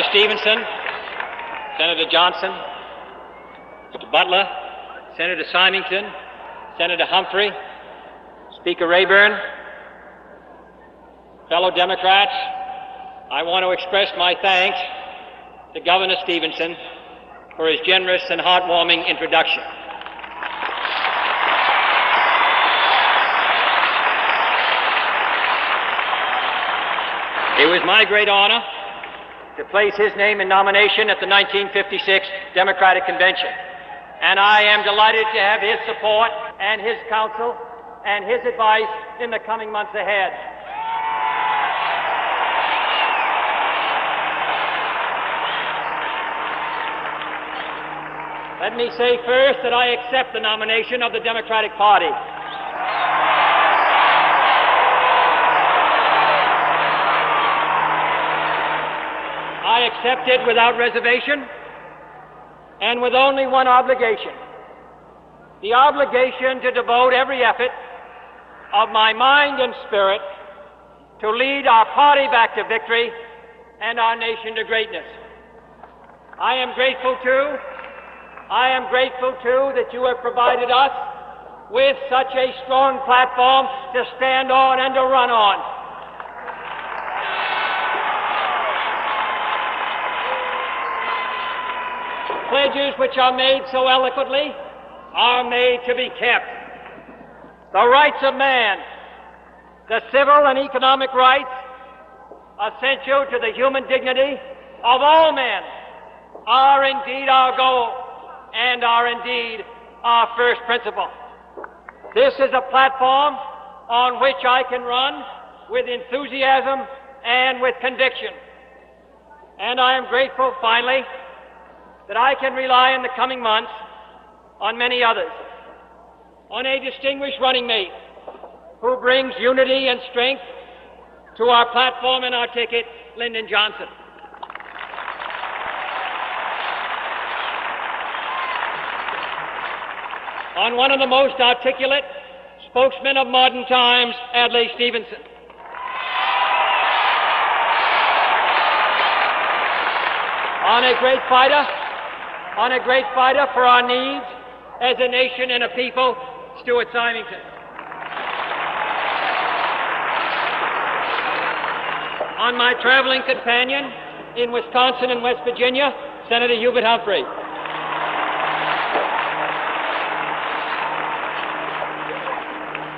Senator Stevenson, Senator Johnson, Mr. Butler, Senator Symington, Senator Humphrey, Speaker Rayburn, fellow Democrats, I want to express my thanks to Governor Stevenson for his generous and heartwarming introduction. It was my great honor to place his name in nomination at the 1956 Democratic Convention, and I am delighted to have his support and his counsel and his advice in the coming months ahead. Let me say first that I accept the nomination of the Democratic Party. I accept it without reservation and with only one obligation: the obligation to devote every effort of my mind and spirit to lead our party back to victory and our nation to greatness. I am grateful, too, that you have provided us with such a strong platform to stand on and to run on. Pledges which are made so eloquently are made to be kept. The rights of man, the civil and economic rights essential to the human dignity of all men, are indeed our goal and are indeed our first principle. This is a platform on which I can run with enthusiasm and with conviction. And I am grateful, finally, that I can rely in the coming months on many others, on a distinguished running mate who brings unity and strength to our platform and our ticket, Lyndon Johnson. On one of the most articulate spokesmen of modern times, Adlai Stevenson. On a great fighter for our needs as a nation and a people, Stuart Symington. On my traveling companion in Wisconsin and West Virginia, Senator Hubert Humphrey.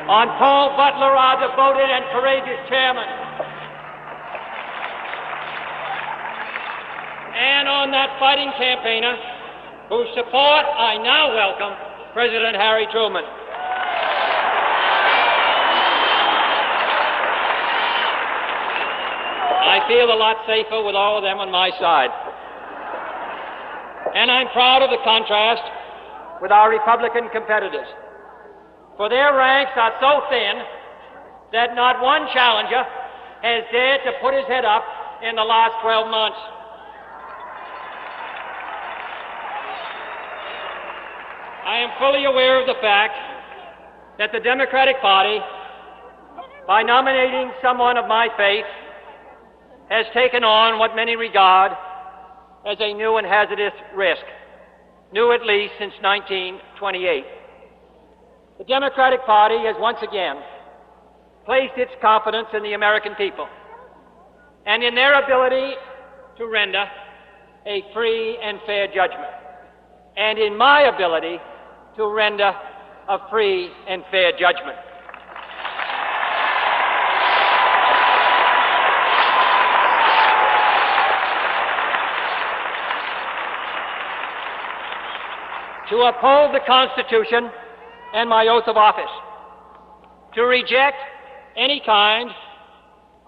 On Paul Butler, our devoted and courageous chairman. And on that fighting campaigner whose support I now welcome, President Harry Truman. I feel a lot safer with all of them on my side. And I'm proud of the contrast with our Republican competitors, for their ranks are so thin that not one challenger has dared to put his head up in the last 12 months. I am fully aware of the fact that the Democratic Party, by nominating someone of my faith, has taken on what many regard as a new and hazardous risk, new at least since 1928. The Democratic Party has once again placed its confidence in the American people and in their ability to render a free and fair judgment, and in my ability to render a free and fair judgment. To uphold the Constitution and my oath of office, to reject any kind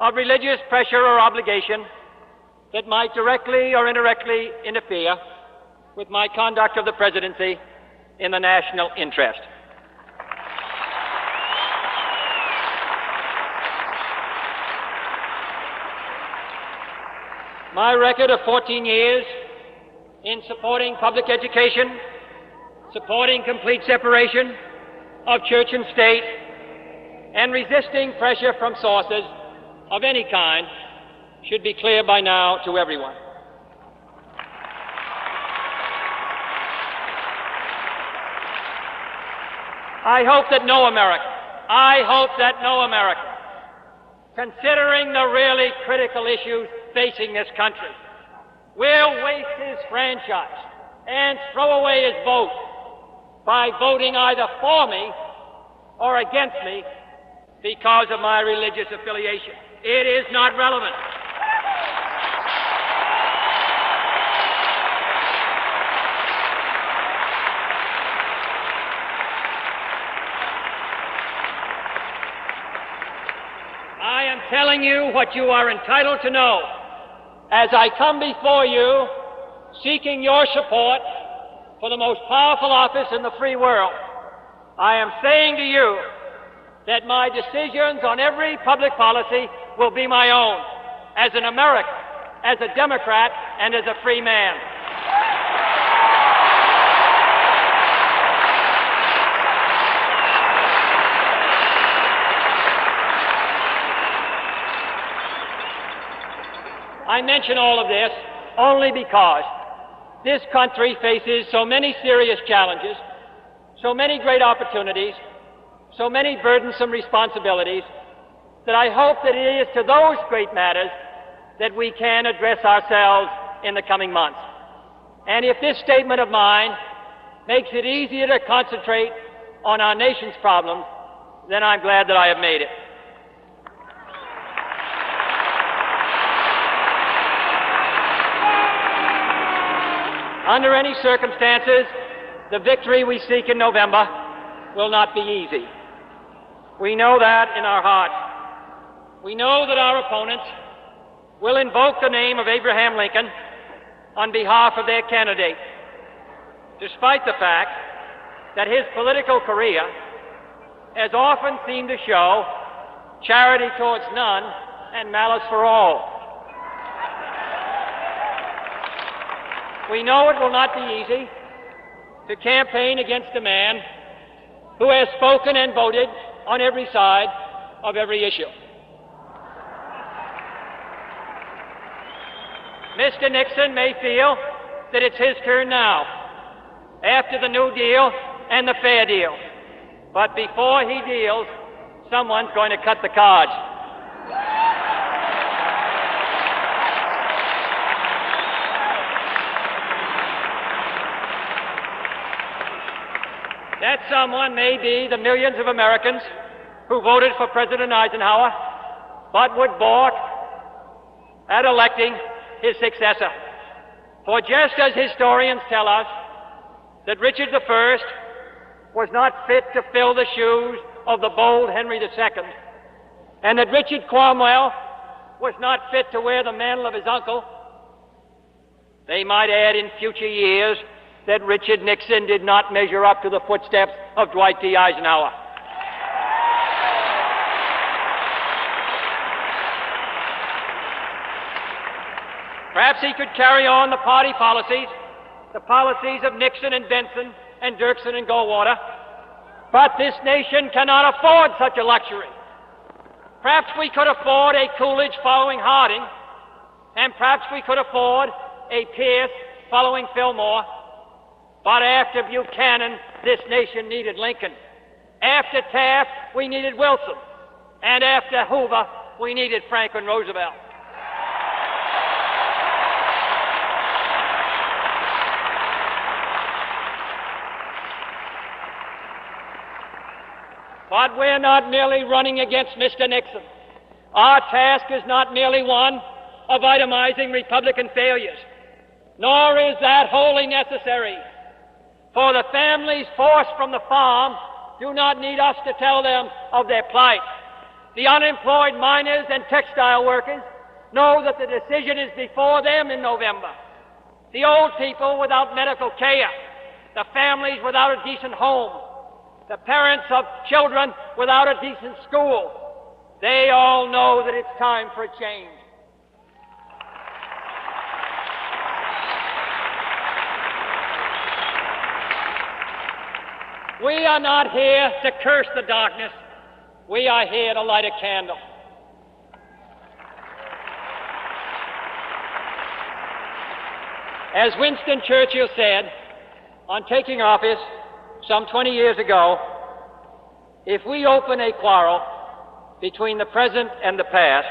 of religious pressure or obligation that might directly or indirectly interfere with my conduct of the presidency in the national interest. My record of 14 years in supporting public education, supporting complete separation of church and state, and resisting pressure from sources of any kind should be clear by now to everyone. I hope that no American, considering the really critical issues facing this country, will waste his franchise and throw away his vote by voting either for me or against me because of my religious affiliation. It is not relevant. I am telling you what you are entitled to know as I come before you seeking your support for the most powerful office in the free world. I am saying to you that my decisions on every public policy will be my own, as an American, as a Democrat, and as a free man. I mention all of this only because this country faces so many serious challenges, so many great opportunities, so many burdensome responsibilities, that I hope that it is to those great matters that we can address ourselves in the coming months. And if this statement of mine makes it easier to concentrate on our nation's problems, then I'm glad that I have made it. Under any circumstances, the victory we seek in November will not be easy. We know that in our hearts. We know that our opponents will invoke the name of Abraham Lincoln on behalf of their candidate, despite the fact that his political career has often seemed to show charity towards none and malice for all. We know it will not be easy to campaign against a man who has spoken and voted on every side of every issue. Mr. Nixon may feel that it's his turn now, after the New Deal and the Fair Deal. But before he deals, someone's going to cut the cards. That someone may be the millions of Americans who voted for President Eisenhower, but would balk at electing his successor. For just as historians tell us that Richard I was not fit to fill the shoes of the bold Henry II, and that Richard Cromwell was not fit to wear the mantle of his uncle, they might add in future years that Richard Nixon did not measure up to the footsteps of Dwight D. Eisenhower. Perhaps he could carry on the party policies, the policies of Nixon and Benson and Dirksen and Goldwater, but this nation cannot afford such a luxury. Perhaps we could afford a Coolidge following Harding, and perhaps we could afford a Pierce following Fillmore. But after Buchanan, this nation needed Lincoln. After Taft, we needed Wilson. And after Hoover, we needed Franklin Roosevelt. But we're not merely running against Mr. Nixon. Our task is not merely one of itemizing Republican failures, nor is that wholly necessary. For the families forced from the farm do not need us to tell them of their plight. The unemployed miners and textile workers know that the decision is before them in November. The old people without medical care, the families without a decent home, the parents of children without a decent school, they all know that it's time for a change. We are not here to curse the darkness. We are here to light a candle. As Winston Churchill said on taking office some 20 years ago, If we open a quarrel between the present and the past,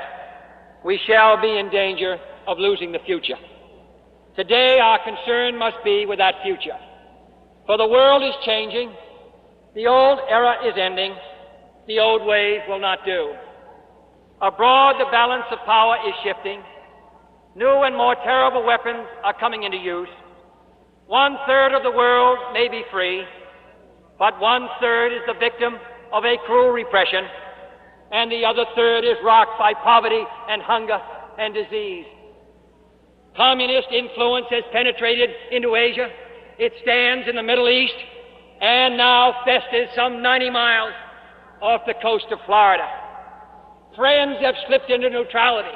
we shall be in danger of losing the future. Today, our concern must be with that future. For the world is changing, the old era is ending, the old ways will not do. Abroad, the balance of power is shifting. New and more terrible weapons are coming into use. 1/3 of the world may be free, but 1/3 is the victim of a cruel repression, and the other third is rocked by poverty and hunger and disease. Communist influence has penetrated into Asia. It stands in the Middle East and now festers some 90 miles off the coast of Florida. Friends have slipped into neutrality,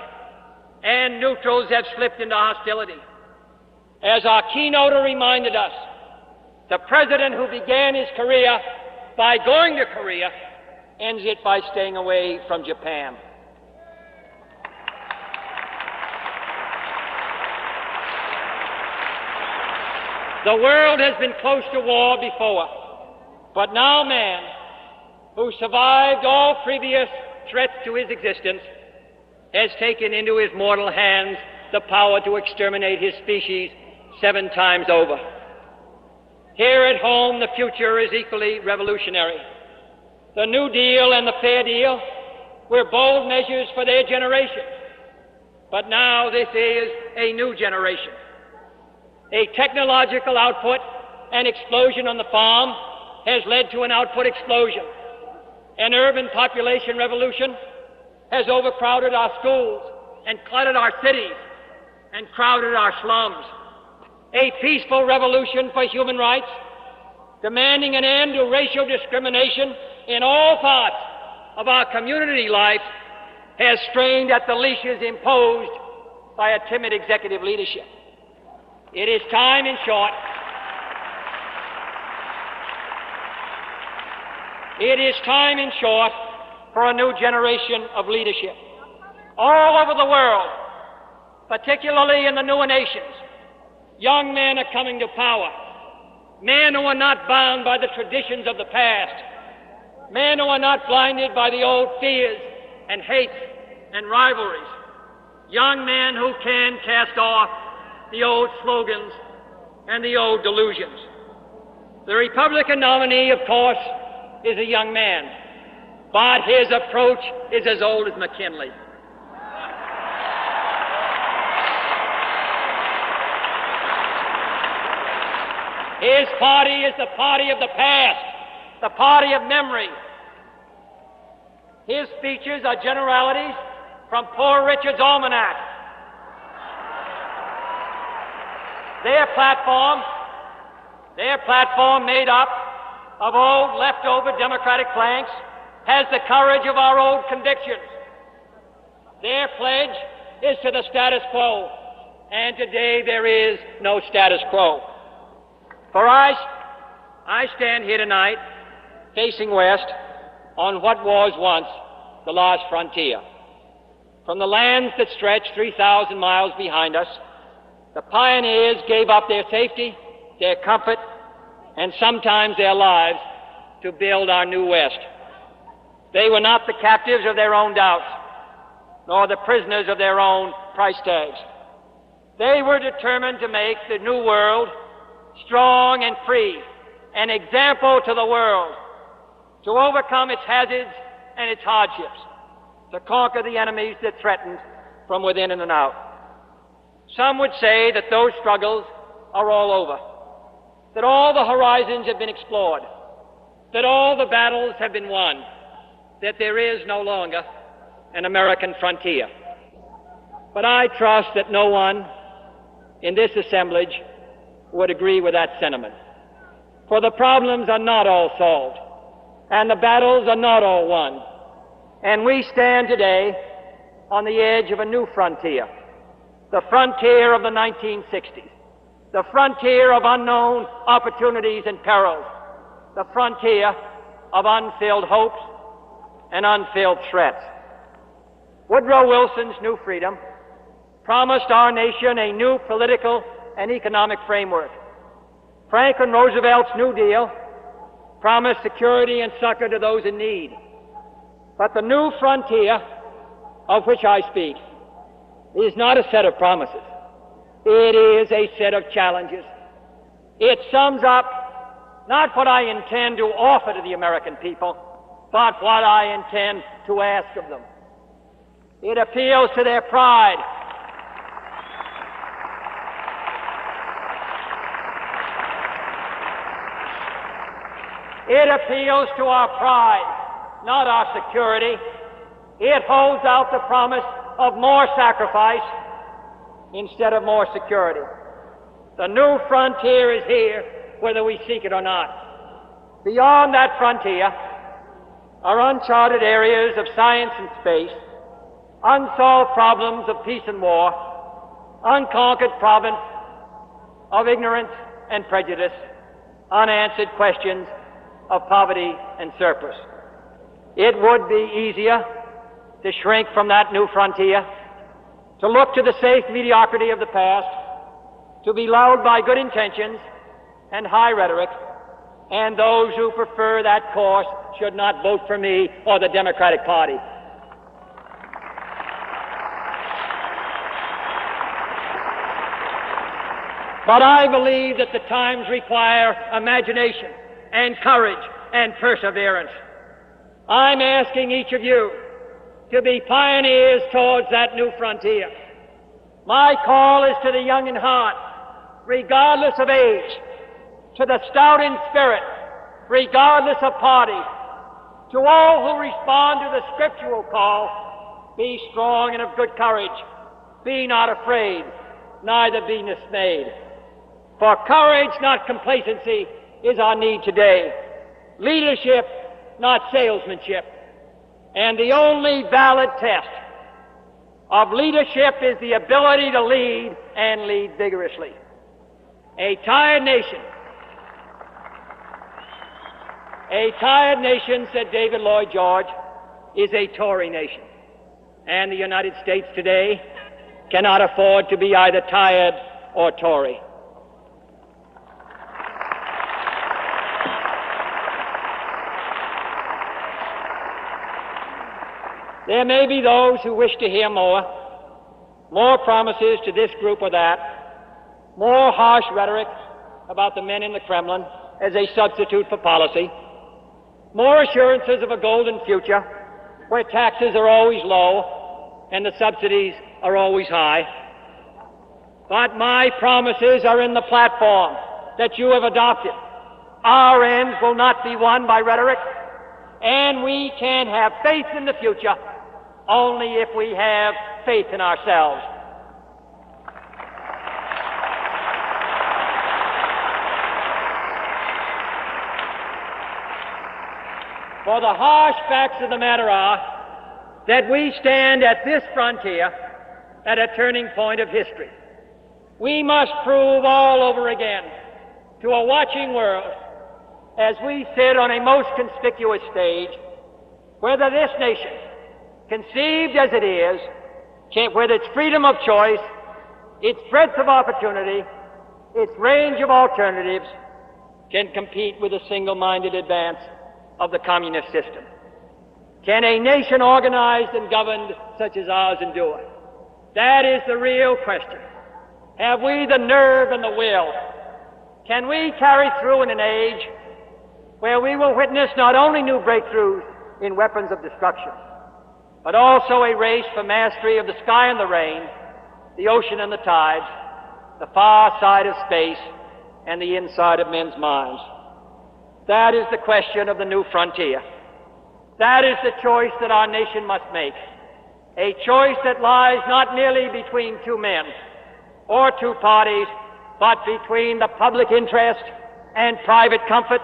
and neutrals have slipped into hostility. As our keynoter reminded us, the president who began his career by going to Korea ends it by staying away from Japan. The world has been close to war before, but now man, who survived all previous threats to his existence, has taken into his mortal hands the power to exterminate his species 7 times over. Here at home, the future is equally revolutionary. The New Deal and the Fair Deal were bold measures for their generation, but now this is a new generation. A technological output and explosion on the farm has led to an output explosion. An urban population revolution has overcrowded our schools and cluttered our cities and crowded our slums. A peaceful revolution for human rights, demanding an end to racial discrimination in all parts of our community life, has strained at the leashes imposed by a timid executive leadership. It is time, in short, for a new generation of leadership. All over the world, particularly in the newer nations, young men are coming to power. Men who are not bound by the traditions of the past. Men who are not blinded by the old fears and hates and rivalries. Young men who can cast off the old slogans and the old delusions. The Republican nominee, of course, is a young man, but his approach is as old as McKinley. His party is the party of the past, the party of memory. His speeches are generalities from Poor Richard's Almanac. Their platform made up of old leftover Democratic planks, has the courage of our old convictions. Their pledge is to the status quo, and today there is no status quo. For I stand here tonight, facing west, on what was once the last frontier. From the lands that stretch 3,000 miles behind us, the pioneers gave up their safety, their comfort, and sometimes their lives to build our new West. They were not the captives of their own doubts, nor the prisoners of their own price tags. They were determined to make the new world strong and free, an example to the world, to overcome its hazards and its hardships, to conquer the enemies that threatened from within and out. Some would say that those struggles are all over, that all the horizons have been explored, that all the battles have been won, that there is no longer an American frontier. But I trust that no one in this assemblage would agree with that sentiment. For the problems are not all solved, and the battles are not all won. And we stand today on the edge of a new frontier, the frontier of the 1960s, the frontier of unknown opportunities and perils, the frontier of unfilled hopes and unfilled threats. Woodrow Wilson's New Freedom promised our nation a new political and economic framework. Franklin Roosevelt's New Deal promise security and succor to those in need. But the new frontier of which I speak is not a set of promises. It is a set of challenges. It sums up not what I intend to offer to the American people, but what I intend to ask of them. It appeals to their pride. It appeals to our pride, not our security. It holds out the promise of more sacrifice instead of more security. The new frontier is here, whether we seek it or not. Beyond that frontier are uncharted areas of science and space, unsolved problems of peace and war, unconquered province of ignorance and prejudice, unanswered questions of poverty and surplus. It would be easier to shrink from that new frontier, to look to the safe mediocrity of the past, to be lulled by good intentions and high rhetoric, and those who prefer that course should not vote for me or the Democratic Party. But I believe that the times require imagination and courage and perseverance. I'm asking each of you to be pioneers towards that new frontier. My call is to the young in heart, regardless of age, to the stout in spirit, regardless of party, to all who respond to the scriptural call, be strong and of good courage, be not afraid, neither be dismayed. For courage, not complacency, is our need today. Leadership, not salesmanship. And the only valid test of leadership is the ability to lead and lead vigorously. A tired nation, said David Lloyd George, is a Tory nation. And the United States today cannot afford to be either tired or Tory. There may be those who wish to hear more promises to this group or that, more harsh rhetoric about the men in the Kremlin as a substitute for policy, more assurances of a golden future where taxes are always low and the subsidies are always high. But my promises are in the platform that you have adopted. Our ends will not be won by rhetoric, and we can have faith in the future only if we have faith in ourselves. For the harsh facts of the matter are that we stand at this frontier at a turning point of history. We must prove all over again to a watching world, as we sit on a most conspicuous stage, whether this nation, conceived as it is, with its freedom of choice, its breadth of opportunity, its range of alternatives, can compete with the single-minded advance of the communist system. Can a nation organized and governed such as ours endure? That is the real question. Have we the nerve and the will? Can we carry through in an age where we will witness not only new breakthroughs in weapons of destruction, but also a race for mastery of the sky and the rain, the ocean and the tides, the far side of space, and the inside of men's minds? That is the question of the new frontier. That is the choice that our nation must make. A choice that lies not merely between two men or two parties, but between the public interest and private comfort,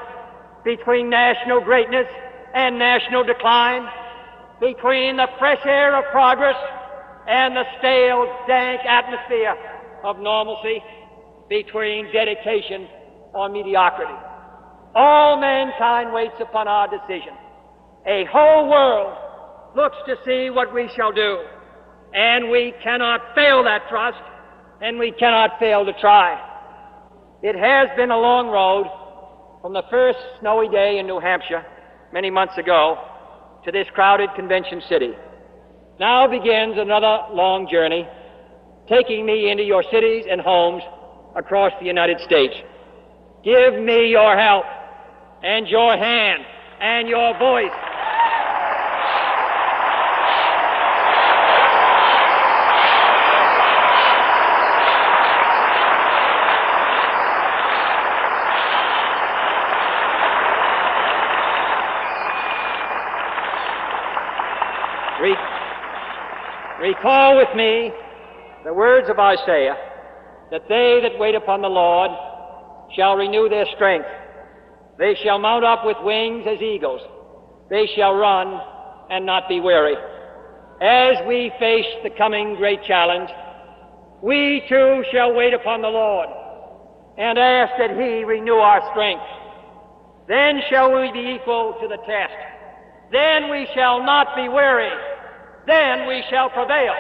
between national greatness and national decline, between the fresh air of progress and the stale, dank atmosphere of normalcy, between dedication or mediocrity. All mankind waits upon our decision. A whole world looks to see what we shall do, and we cannot fail that trust, and we cannot fail to try. It has been a long road, from the first snowy day in New Hampshire many months ago to this crowded convention city. Now begins another long journey, taking me into your cities and homes across the United States. Give me your help and your hand and your voice. Recall with me the words of Isaiah, that they that wait upon the Lord shall renew their strength. They shall mount up with wings as eagles. They shall run and not be weary. As we face the coming great challenge, we too shall wait upon the Lord and ask that He renew our strength. Then shall we be equal to the test. Then we shall not be weary. Then we shall prevail.